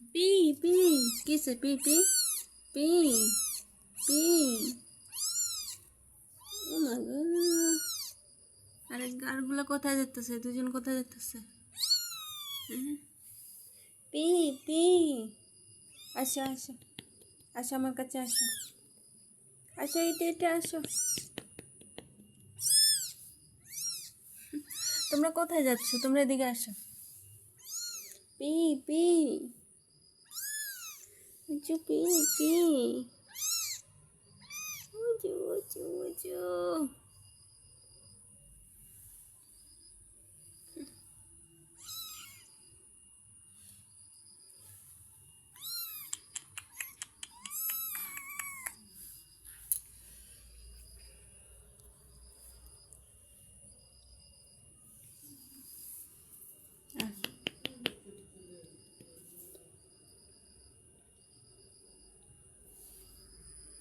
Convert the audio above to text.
P P কিসে P P P P ও মা গো। আরে গারগুলো কোথায় যেতেছে? দুজন কোথায় যেতেছে? পি পি আসো আসো আসো আমার কাছে আসো, আসো এটা আসো। তোমরা কোথায় যাচ্ছ? তোমরা এদিকে আসো। পি পি পি পি উজু উজু উজু